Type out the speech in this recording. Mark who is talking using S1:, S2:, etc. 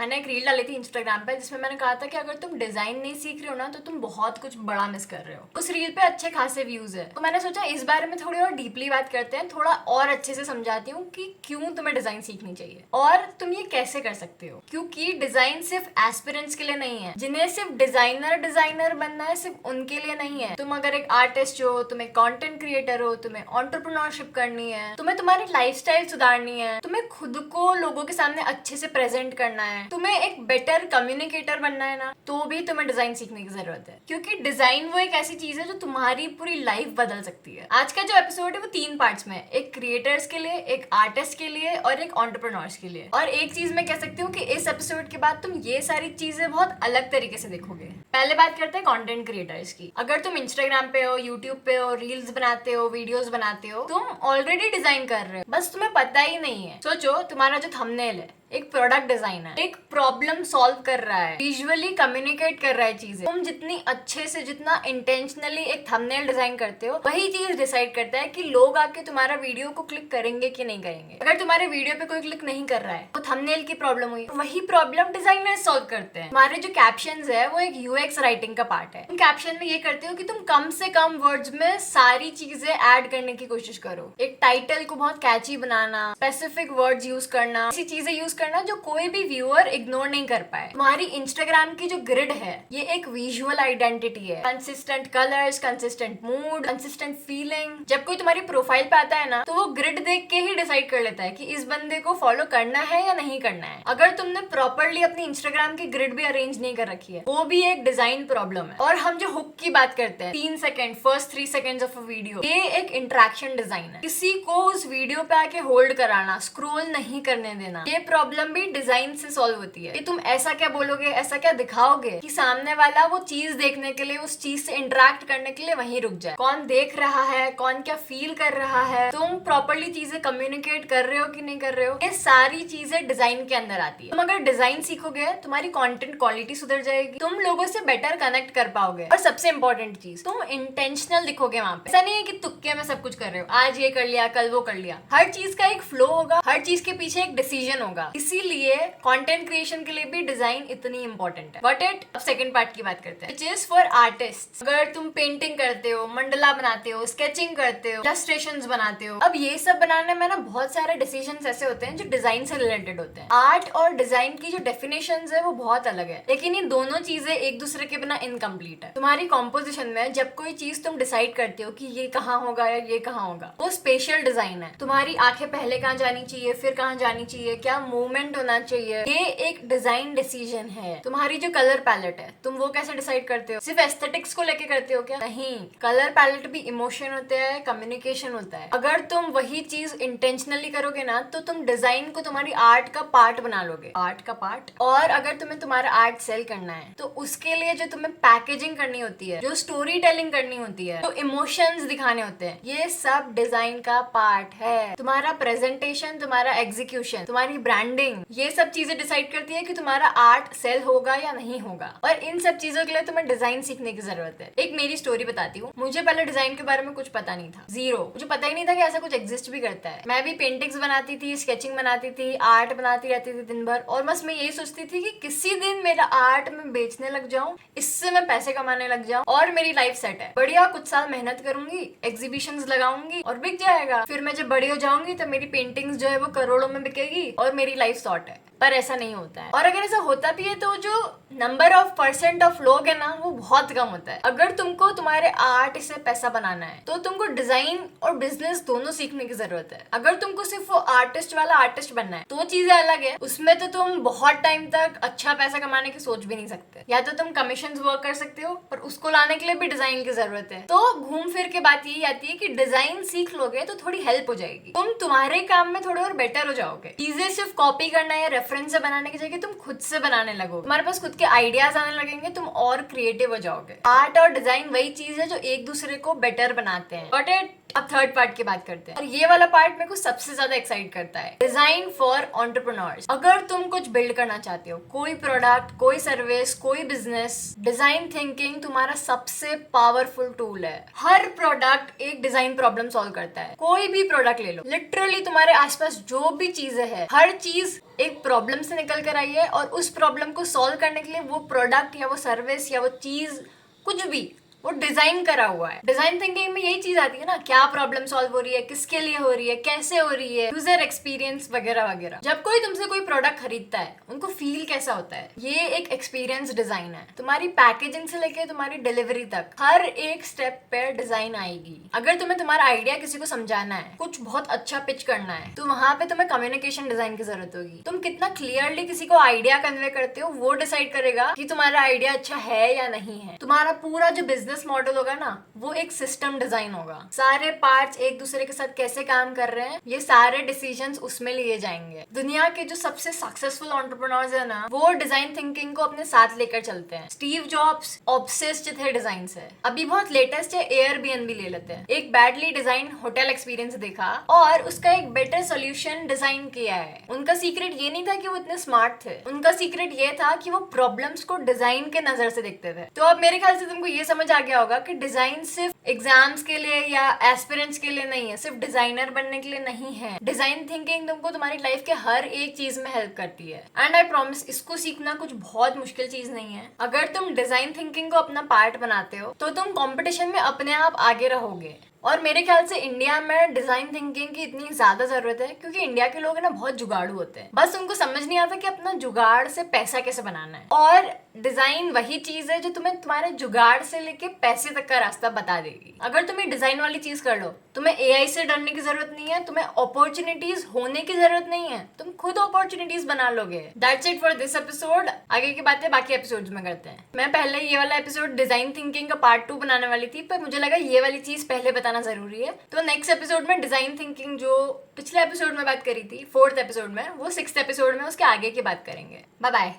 S1: मैंने एक रील डाली थी इंस्टाग्राम पे जिसमें मैंने कहा था कि अगर तुम डिजाइन नहीं सीख रहे हो ना तो तुम बहुत कुछ बड़ा मिस कर रहे हो। उस रील पे अच्छे खासे व्यूज है, तो मैंने सोचा इस बारे में थोड़ी और डीपली बात करते हैं, थोड़ा और अच्छे से समझाती हूँ कि क्यों तुम्हें डिजाइन सीखनी चाहिए और तुम ये कैसे कर सकते हो। क्योंकि डिजाइन सिर्फ एस्पिरेंट्स के लिए नहीं है, जिन्हें सिर्फ डिजाइनर बनना है सिर्फ उनके लिए नहीं है। तुम अगर एक आर्टिस्ट हो, तुम एक कंटेंट क्रिएटर हो, तुम्हें एंटरप्रेन्योरशिप करनी है, तुम्हें तुम्हारी लाइफस्टाइल सुधारनी है, तुम्हें खुद को लोगों के सामने अच्छे से प्रेजेंट करना है, तुम्हें एक बेटर कम्युनिकेटर बनना है ना, तो भी तुम्हें डिजाइन सीखने की जरूरत है। क्योंकि डिजाइन वो एक ऐसी चीज है जो तुम्हारी पूरी लाइफ बदल सकती है। आज का जो एपिसोड है वो 3 पार्ट्स में है, एक क्रिएटर्स के लिए, एक आर्टिस्ट के लिए और एक एंटरप्रेन्योर्स के लिए। और एक चीज मैं कह सकती हूँ कि इस एपिसोड के बाद तुम ये सारी चीजें बहुत अलग तरीके से देखोगे। पहले बात करते हैं कंटेंट क्रिएटर्स की। अगर तुम इंस्टाग्राम पे हो, यूट्यूब पे हो, रील्स बनाते हो, वीडियोस बनाते हो, तुम ऑलरेडी डिजाइन कर रहे हो, बस तुम्हें पता ही नहीं है। सोचो तुम्हारा जो थंबनेल है एक प्रोडक्ट डिजाइन है, एक प्रॉब्लम सॉल्व कर रहा है, विजुअली कम्युनिकेट कर रहा है चीजें। तुम जितनी अच्छे से, जितना इंटेंशनली एक थंबनेल डिजाइन करते हो, वही चीज डिसाइड करता है कि लोग आके तुम्हारा वीडियो को क्लिक करेंगे कि नहीं करेंगे। अगर तुम्हारे वीडियो पे कोई क्लिक नहीं कर रहा है तो थंबनेल की प्रॉब्लम हुई। वही प्रॉब्लम डिजाइनर सॉल्व करते हैं। तुम्हारे जो कैप्शंस है वो एक यूएक्स राइटिंग का पार्ट है। तुम कैप्शन में ये करते हो कि तुम कम से कम वर्ड्स में सारी चीजें ऐड करने की कोशिश करो। एक टाइटल को बहुत कैची बनाना, स्पेसिफिक वर्ड्स यूज करना, ऐसी चीजें यूज करना जो कोई भी व्यूअर इग्नोर नहीं कर पाए। तुम्हारी इंस्टाग्राम की जो ग्रिड है ये एक विजुअल आइडेंटिटी है। Consistent colours, consistent mood, consistent feeling. जब कोई तुम्हारी प्रोफाइल पे आता है ना तो वो ग्रिड देख के ही डिसाइड कर लेता है कि इस बंदे को फॉलो करना है या नहीं करना है। अगर तुमने प्रॉपरली अपनी इंस्टाग्राम की ग्रिड भी अरेंज नहीं कर रखी है, वो भी एक डिजाइन प्रॉब्लम है। और हम जो हुक की बात करते हैं, 3 second, first 3 seconds of a video, ये एक इंटरेक्शन डिजाइन है। किसी को उस वीडियो पे आके होल्ड कराना, स्क्रॉल नहीं करने देना, ये प्रॉब्लम भी डिजाइन से सॉल्व होती है। कि तुम ऐसा क्या बोलोगे, ऐसा क्या दिखाओगे कि सामने वाला वो चीज देखने के लिए, उस चीज से इंटरेक्ट करने के लिए वहीं रुक जाए। कौन देख रहा है, कौन क्या फील कर रहा है, तुम प्रॉपरली चीजें कम्युनिकेट कर रहे हो कि नहीं कर रहे हो, ये सारी चीजें डिजाइन के अंदर आती है। तुम अगर डिजाइन सीखोगे तुम्हारी कंटेंट क्वालिटी सुधर जाएगी, तुम लोगों से बेटर कनेक्ट कर पाओगे, और सबसे इंपॉर्टेंट चीज, तुम इंटेंशनल दिखोगे वहां पे। ऐसा नहीं है कि तुक्के में सब कुछ कर रहे हो, आज ये कर लिया कल वो कर लिया। हर चीज का एक फ्लो होगा, हर चीज के पीछे एक डिसीजन होगा। इसीलिए कंटेंट क्रिएशन के लिए भी डिजाइन इतनी इंपॉर्टेंट है। Got it? अब सेकंड पार्ट की बात करते हैं, व्हिच इज फॉर आर्टिस्ट। अगर तुम पेंटिंग करते हो, मंडला बनाते हो, स्केचिंग करते हो, इलस्ट्रेशंस बनाते हो, अब ये सब बनाने में ना बहुत सारे डिसीजंस ऐसे होते हैं जो डिजाइन से रिलेटेड होते हैं। आर्ट और डिजाइन की जो डेफिनेशंस है वो बहुत अलग है, लेकिन ये दोनों चीजें एक दूसरे के बिना इनकम्प्लीट है। तुम्हारी कॉम्पोजिशन में जब कोई चीज तुम डिसाइड करते हो कि ये कहाँ होगा या ये कहाँ होगा, वो स्पेशल डिजाइन है। तुम्हारी आंखें पहले कहाँ जानी चाहिए, फिर कहाँ जानी चाहिए, क्या मूवमेंट होना चाहिए, ये एक डिजाइन डिसीजन है। तुम्हारी जो कलर पैलेट है, तुम वो कैसे डिसाइड करते हो? सिर्फ एस्थेटिक्स को लेके करते हो क्या? नहीं, कलर पैलेट भी इमोशन होते हैं, कम्युनिकेशन होता है। अगर तुम वही चीज इंटेंशनली करोगे ना तो तुम डिजाइन को तुम्हारी आर्ट का पार्ट बना लोगे, आर्ट का पार्ट। और अगर तुम्हें तुम्हारा आर्ट सेल करना है तो उसके लिए जो तुम्हें पैकेजिंग करनी होती है, जो स्टोरी टेलिंग करनी होती है, जो इमोशंस दिखाने होते हैं, ये सब डिजाइन का पार्ट है। तुम्हारा प्रेजेंटेशन, तुम्हारा एग्जीक्यूशन, तुम्हारी ब्रांडिंग, ये सब चीजें डिसाइड करती है कि तुम्हारा आर्ट सेल होगा या नहीं होगा। और इन सब चीजों के लिए तुम्हें डिजाइन सीखने की जरूरत है। एक मेरी स्टोरी बताती हूँ। मुझे पहले डिजाइन के बारे में कुछ पता नहीं था, जीरो। मुझे पता ही नहीं था कि ऐसा कुछ एग्जिस्ट भी करता है। मैं भी पेंटिंग्स बनाती थी, स्केचिंग बनाती थी, आर्ट बनाती रहती थी दिन भर, और बस मैं यही सोचती थी कि किसी दिन मेरा आर्ट मैं बेचने लग जाऊं, इससे मैं पैसे कमाने लग जाऊं और मेरी लाइफ सेट है। बढ़िया, कुछ साल मेहनत करूंगी, एग्जीबिशंस लगाऊंगी और बिक जाएगा। फिर मैं जब बड़ी हो जाऊंगी तो मेरी पेंटिंग्स जो है वो करोड़ों में बिकेगी और मेरी लाइफ सॉर्ट है। पर ऐसा नहीं होता है। और अगर ऐसा होता भी है तो जो नंबर ऑफ % ऑफ लोग है ना वो बहुत कम होता है। अगर तुमको तुम्हारे आर्ट से पैसा बनाना है तो तुमको डिजाइन और बिजनेस दोनों सीखने की जरूरत है। अगर तुमको सिर्फ वो आर्टिस्ट वाला आर्टिस्ट बनना है तो चीजें अलग है, उसमें तो तुम बहुत टाइम तक अच्छा पैसा कमाने की सोच भी नहीं सकते। या तो तुम कमीशन वर्क कर सकते हो, पर उसको लाने के लिए भी डिजाइन की जरूरत है। तो घूम फिर के बात यही आती है कि डिजाइन सीख लोगे तो थोड़ी हेल्प हो जाएगी, तुम तुम्हारे काम में थोड़े और बेटर हो जाओगे। चीजें सिर्फ कॉपी करना या रेफरेंस से बनाने की जगह तुम खुद से बनाने लगोगे, तुम्हारे पास खुद के आइडियाज आने लगेंगे, तुम और क्रिएटिव हो जाओगे। आर्ट और डिजाइन वही चीज है जो एक दूसरे को बेटर बनाते हैं। Got it? अब थर्ड पार्ट की बात करते हैं, और ये वाला पार्ट मेरे को सबसे ज्यादा एक्साइट करता है, डिजाइन फॉर एंटरप्रेन्योर्स। अगर तुम कुछ बिल्ड करना चाहते हो, कोई प्रोडक्ट, कोई सर्विस, कोई बिजनेस, डिजाइन थिंकिंग तुम्हारा सबसे पावरफुल टूल है। हर प्रोडक्ट एक डिजाइन प्रॉब्लम सॉल्व करता है। कोई भी प्रोडक्ट ले लो, लिटरली तुम्हारे आसपास जो भी चीजें है, हर चीज एक प्रॉब्लम से निकल कर आई है, और उस प्रॉब्लम को सॉल्व करने के लिए वो प्रोडक्ट या वो सर्विस या वो चीज, कुछ भी, वो डिजाइन करा हुआ है। डिजाइन थिंकिंग में यही चीज आती है ना, क्या प्रॉब्लम सॉल्व हो रही है, किसके लिए हो रही है, कैसे हो रही है, यूजर एक्सपीरियंस वगैरह वगैरह। जब कोई तुमसे कोई प्रोडक्ट खरीदता है, उनको फील कैसा होता है, ये एक एक्सपीरियंस डिजाइन है। तुम्हारी पैकेजिंग से लेके तुम्हारी डिलीवरी तक हर एक स्टेप पे डिजाइन आएगी। अगर तुम्हें तुम्हारा आइडिया किसी को समझाना है, कुछ बहुत अच्छा पिच करना है, तो वहां पे तुम्हें कम्युनिकेशन डिजाइन की जरूरत होगी। तुम कितना क्लियरली किसी को आइडिया कन्वे करते हो, वो डिसाइड करेगा कि तुम्हारा आइडिया अच्छा है या नहीं है। तुम्हारा पूरा जो बिजनेस मॉडल होगा ना, वो एक सिस्टम डिजाइन होगा। सारे पार्ट्स एक दूसरे के साथ कैसे काम कर रहे हैं, ये सारे डिसीजंस उसमें लिए जाएंगे। दुनिया के जो सबसे सक्सेसफुल एंटरप्रेन्योर्स है ना, वो डिजाइन थिंकिंग को अपने साथ लेकर चलते हैं। स्टीव जॉब्स ऑब्सेस्ड थे डिजाइन से। अभी बहुत लेटेस्ट है, एयरबीएनबी ले लेते हैं। एक बैडली डिजाइन होटल एक्सपीरियंस देखा और उसका एक बेटर सोल्यूशन डिजाइन किया है। उनका सीक्रेट ये नहीं था कि वो इतने स्मार्ट थे, उनका सीक्रेट ये था कि वो प्रॉब्लम्स को डिजाइन के नजर से देखते थे। तो अब मेरे ख्याल से तुमको ये समझ आ गया होगा कि डिजाइन सिर्फ एग्जाम्स के लिए या एस्पिरेंट्स के लिए नहीं है, सिर्फ डिजाइनर बनने के लिए नहीं है। डिजाइन थिंकिंग तुमको तुम्हारी लाइफ के हर एक चीज में हेल्प करती है। एंड आई प्रॉमिस, इसको सीखना कुछ बहुत मुश्किल चीज नहीं है। अगर तुम डिजाइन थिंकिंग को अपना पार्ट बनाते हो, तो तुम कंपटीशन में अपने आप आगे रहोगे। और मेरे ख्याल से इंडिया में डिजाइन थिंकिंग की इतनी ज्यादा जरूरत है क्योंकि इंडिया के लोग ना बहुत जुगाड़ू होते हैं। बस उनको समझ नहीं आता कि अपना जुगाड़ से पैसा कैसे बनाना है। और डिजाइन वही चीज है जो तुम्हें तुम्हारे जुगाड़ से लेके पैसे तक का रास्ता बता देगी। अगर तुम ये डिजाइन वाली चीज कर लो, तुम्हें एआई से डरने की जरूरत नहीं है, तुम्हें अपॉर्चुनिटीज होने की जरूरत नहीं है, तुम खुद अपॉर्चुनिटीज बना लोगे। That's it for this episode. आगे की बातें बाकी एपिसोड्स में करते हैं। मैं पहले ये वाला एपिसोड डिजाइन थिंकिंग का पार्ट 2 बनाने वाली थी, पर मुझे लगा ये वाली चीज पहले बताना जरूरी है। तो नेक्स्ट एपिसोड में डिजाइन थिंकिंग जो पिछले एपिसोड में बात करी थी, 4th एपिसोड में, वो 6th एपिसोड में उसके आगे की बात करेंगे। Bye bye.